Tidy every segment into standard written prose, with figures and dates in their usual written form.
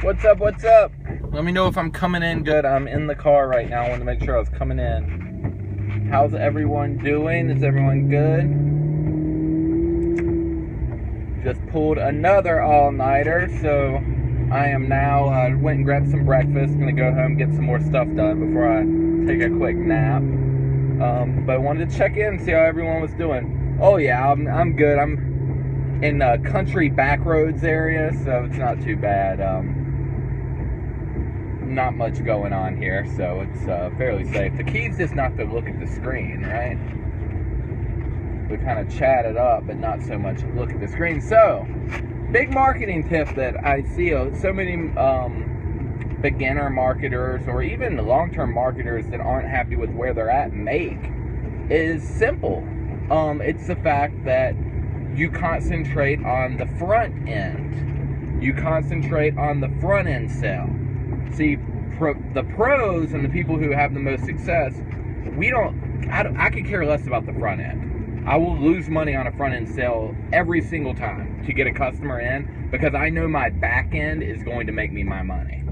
What's up, what's up? Let me know if I'm coming in good. I'm in the car right now. I want to make sure I was coming in. How's everyone doing? Is everyone good? Just pulled another all-nighter, so I am now, went and grabbed some breakfast. Gonna go home, get some more stuff done before I take a quick nap. But I wanted to check in, see how everyone was doing. Oh yeah, I'm good. I'm in the country backroads area, so it's not too bad. Not much going on here, so it's fairly safe. The key's just not to look at the screen, right? We kind of chat it up, but not so much look at the screen. So, big marketing tip that I see so many beginner marketers or even long-term marketers that aren't happy with where they're at make is simple. It's the fact that you concentrate on the front end. You concentrate on the front end sale. See, the pros and the people who have the most success, I could care less about the front end. I will lose money on a front end sale every single time to get a customer in because I know my back end is going to make me my money.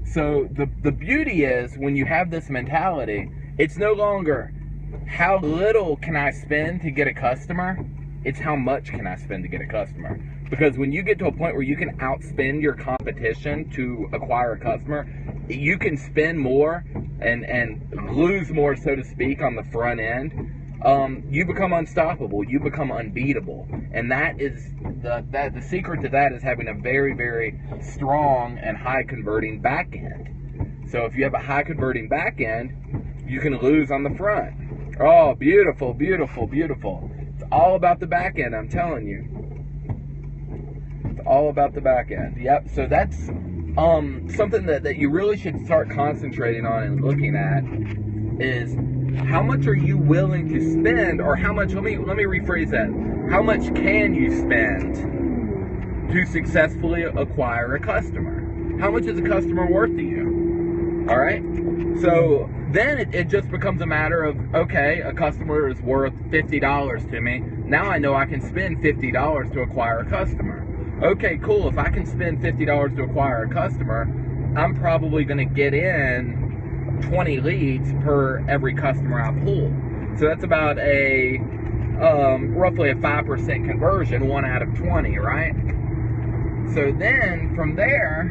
So the beauty is when you have this mentality, it's no longer how little can I spend to get a customer, it's how much can I spend to get a customer. Because when you get to a point where you can outspend your competition to acquire a customer, you can spend more and lose more, so to speak, on the front end. You become unstoppable. You become unbeatable. And that is the secret to that is having a very, very strong and high converting back end. So if you have a high converting back end, you can lose on the front. Oh, beautiful, beautiful, beautiful. It's all about the back end, I'm telling you. All about the back end. Yep. So that's something that you really should start concentrating on and looking at is how much are you willing to spend, or how much, let me rephrase that. How much can you spend to successfully acquire a customer? How much is a customer worth to you? All right. So then it just becomes a matter of, okay, a customer is worth $50 to me. Now I know I can spend $50 to acquire a customer. Okay, cool. If I can spend $50 to acquire a customer, I'm probably going to get in 20 leads per every customer I pull. So that's about a roughly a 5% conversion, 1 out of 20, right? So then from there,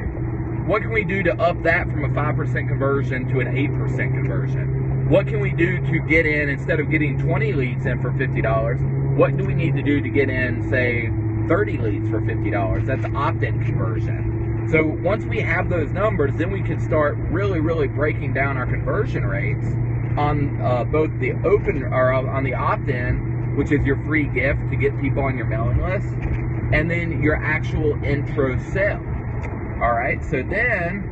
what can we do to up that from a 5% conversion to an 8% conversion? What can we do to get in, instead of getting 20 leads in for $50, what do we need to do to get in, say, 30 leads for $50? That's opt-in conversion. So once we have those numbers, then we can start really, really breaking down our conversion rates on both the open or on the opt-in, which is your free gift to get people on your mailing list, and then your actual intro sale. All right. So then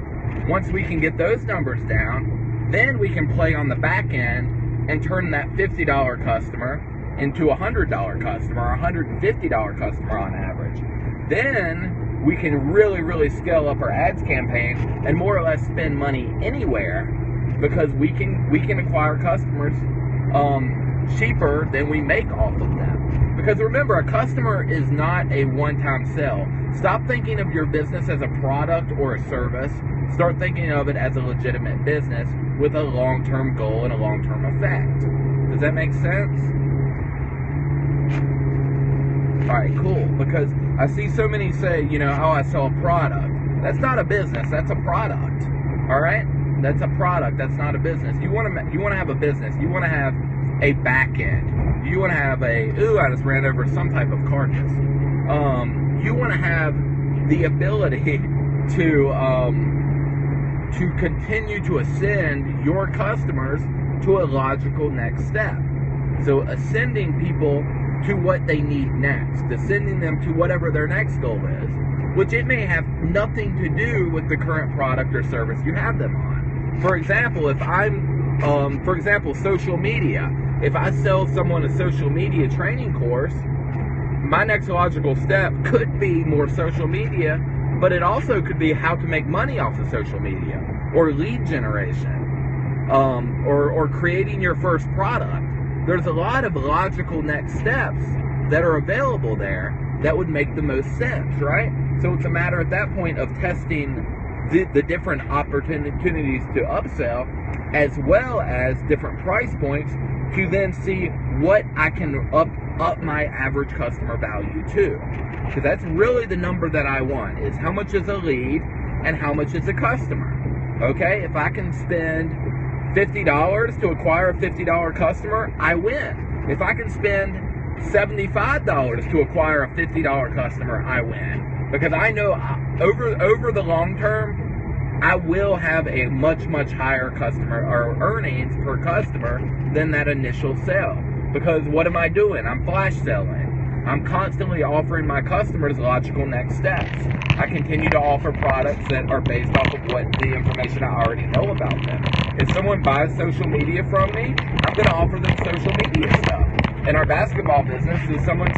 once we can get those numbers down, then we can play on the back end and turn that $50 customer into a $100 customer, or $150 customer on average. Then we can really, really scale up our ads campaign and more or less spend money anywhere, because we can acquire customers cheaper than we make off of them. Because remember, a customer is not a one-time sale. Stop thinking of your business as a product or a service. Start thinking of it as a legitimate business with a long-term goal and a long-term effect. Does that make sense? Alright, cool. Because I see so many say, oh, I sell a product. That's not a business, that's a product. Alright? That's a product, that's not a business. You want to have a business. You want to have a back end. You want to have I just ran over some type of carcass. You want to have the ability to continue to ascend your customers to a logical next step. So ascending people to what they need next, ascending them to whatever their next goal is, which it may have nothing to do with the current product or service you have them on. For example, if I'm, social media, if I sell someone a social media training course, my next logical step could be more social media, but it also could be how to make money off of social media, or lead generation, or creating your first product. There's a lot of logical next steps that are available there that would make the most sense, right? So it's a matter at that point of testing the different opportunities to upsell, as well as different price points, to then see what I can up my average customer value to. Because that's really the number that I want, is how much is a lead and how much is a customer. Okay, if I can spend $50 to acquire a $50 customer, I win. If I can spend $75 to acquire a $50 customer, I win. Because I know over the long term, I will have a much, much higher customer or earnings per customer than that initial sale. Because what am I doing? I'm flash selling. I'm constantly offering my customers logical next steps. I continue to offer products that are based off of what the information I already know about them. If someone buys social media from me, I'm going to offer them social media stuff. In our basketball business, if someone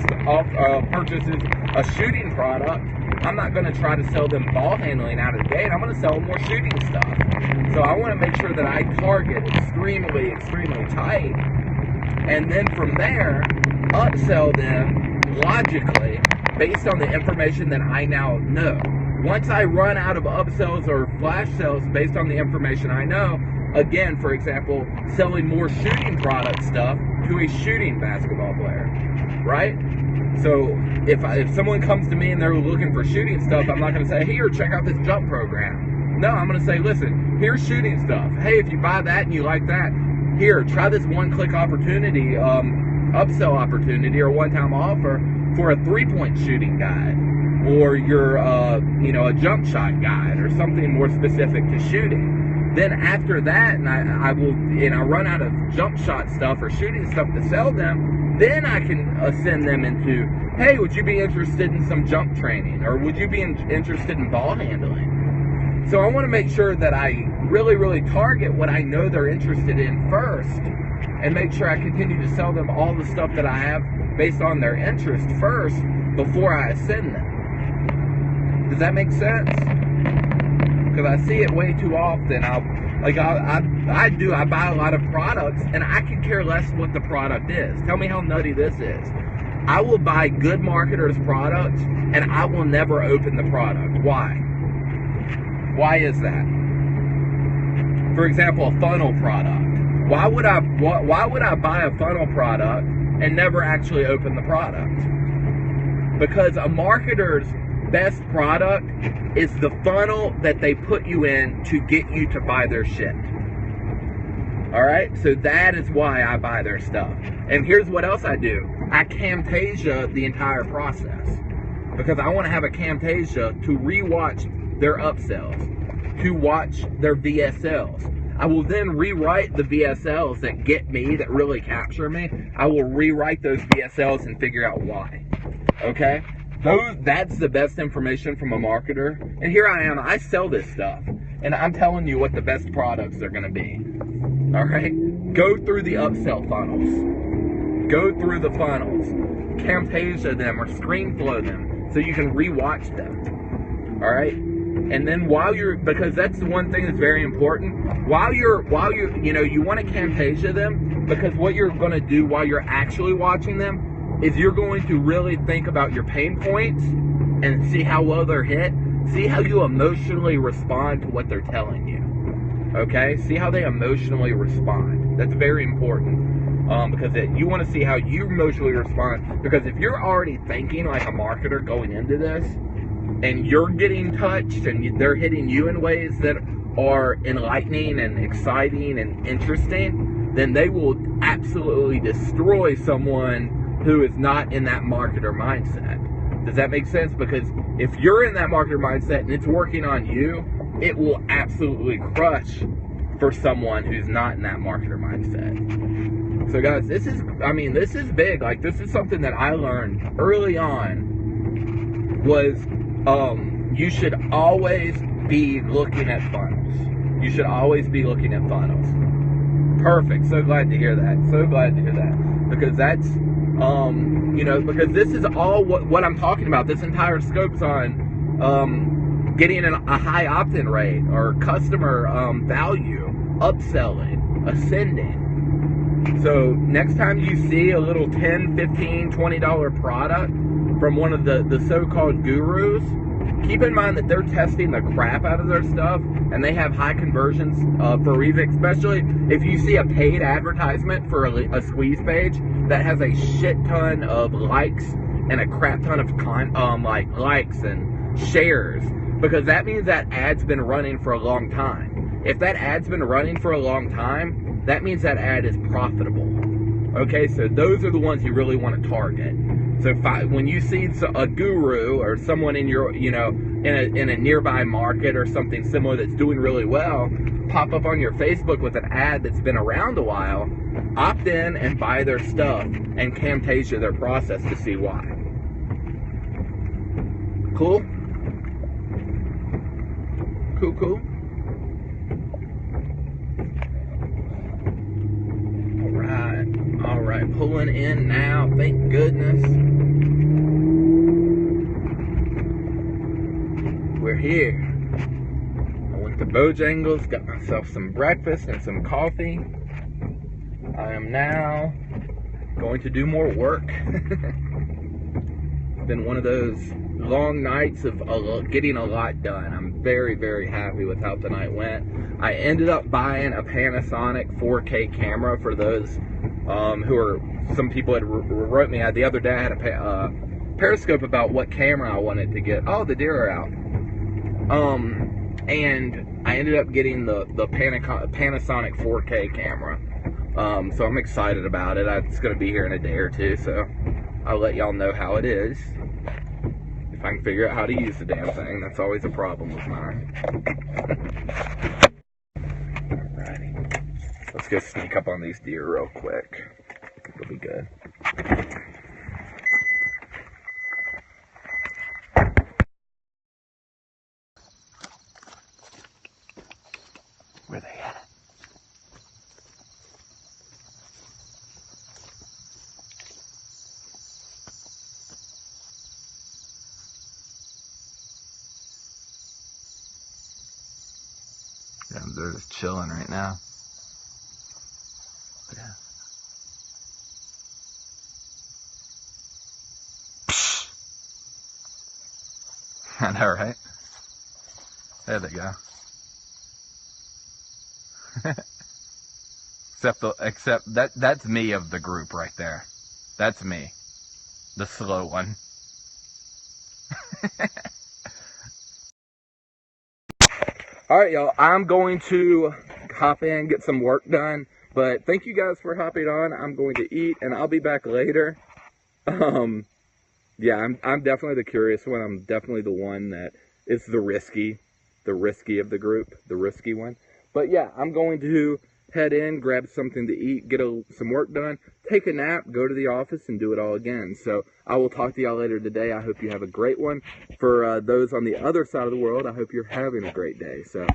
purchases a shooting product, I'm not going to try to sell them ball handling out of the gate. I'm going to sell them more shooting stuff. So I want to make sure that I target extremely, extremely tight, and then from there, upsell them logically based on the information that I now know. Once I run out of upsells or flash sales based on the information I know, again, for example, selling more shooting product stuff to a shooting basketball player, right? So if someone comes to me and they're looking for shooting stuff, I'm not going to say, here, check out this jump program. No, I'm going to say, listen, here's shooting stuff. Hey, if you buy that and you like that, here, try this one-click opportunity, upsell opportunity or one-time offer for a three-point shooting guide, or your, a jump shot guide, or something more specific to shooting. Then after that, and I run out of jump shot stuff or shooting stuff to sell them, then I can send them into, hey, would you be interested in some jump training, or would you be interested in ball handling? So I want to make sure that I really, really target what I know they're interested in first, and make sure I continue to sell them all the stuff that I have based on their interest first before I send them. Does that make sense? Because I see it way too often. I buy a lot of products, and I can care less what the product is. Tell me how nutty this is. I will buy good marketers' products, and I will never open the product. Why? Why is that? For example, a funnel product. Why would I buy a funnel product and never actually open the product? Because a marketer's best product is the funnel that they put you in to get you to buy their shit. Alright? So that is why I buy their stuff. And here's what else I do. I Camtasia the entire process. Because I want to have a Camtasia to rewatch their upsells, to watch their VSLs. I will then rewrite the VSLs that get me, that really capture me. I will rewrite those VSLs and figure out why. Okay? That's the best information from a marketer. And here I am, I sell this stuff. And I'm telling you what the best products are going to be. Alright? Go through the upsell funnels. Go through the funnels. Camtasia them or ScreenFlow them so you can rewatch them. Alright? And then because that's the one thing that's very important, while you want to Camtasia them, because what you're going to do while you're actually watching them is you're going to really think about your pain points and see how well they're hit. See how you emotionally respond to what they're telling you. Okay? See how they emotionally respond. That's very important. Because you want to see how you emotionally respond. Because if you're already thinking like a marketer going into this, and you're getting touched and they're hitting you in ways that are enlightening and exciting and interesting, then they will absolutely destroy someone who is not in that marketer mindset. Does that make sense? Because if you're in that marketer mindset and it's working on you, it will absolutely crush for someone who's not in that marketer mindset. So guys, this is big. Like, this is something that I learned early on, was you should always be looking at funnels. You should always be looking at funnels. Perfect. So glad to hear that. So glad to hear that. Because that's, because this is all what I'm talking about. This entire scope's on getting a high opt-in rate or customer value, upselling, ascending. So next time you see a little $10, $15, $20 product from one of the so-called gurus, keep in mind that they're testing the crap out of their stuff, and they have high conversions for a reason, especially if you see a paid advertisement for a squeeze page that has a shit ton of likes and a crap ton of likes and shares, because that means that ad's been running for a long time. If that ad's been running for a long time, that means that ad is profitable. Okay, so those are the ones you really want to target. So when you see a guru or someone in your, in a nearby market or something similar that's doing really well, pop up on your Facebook with an ad that's been around a while, opt in and buy their stuff and Camtasia their process to see why. Cool? Cool. All right, pulling in now, thank goodness. We're here. I went to Bojangles, got myself some breakfast and some coffee. I am now going to do more work. It's been one of those long nights of getting a lot done. I'm very, very happy with how tonight went. I ended up buying a Panasonic 4K camera for those some people had wrote me the other day. I had a Periscope about what camera I wanted to get. Oh, the deer are out. And I ended up getting the Panasonic 4K camera. So I'm excited about it. It's going to be here in a day or two, so I'll let y'all know how it is. If I can figure out how to use the damn thing. That's always a problem with mine. Alrighty. Let's go sneak up on these deer real quick. It'll be good. Where they at? Yeah, they're just chilling right now. Yeah. I know, right? There they go. Except that's me of the group right there. That's me. The slow one. Alright, y'all. I'm going to hop in, get some work done. But thank you guys for hopping on. I'm going to eat, and I'll be back later. Yeah, I'm definitely the curious one. I'm definitely the one that is the risky of the group, the risky one. But yeah, I'm going to head in, grab something to eat, get some work done, take a nap, go to the office, and do it all again. So I will talk to y'all later today. I hope you have a great one. For those on the other side of the world, I hope you're having a great day. So.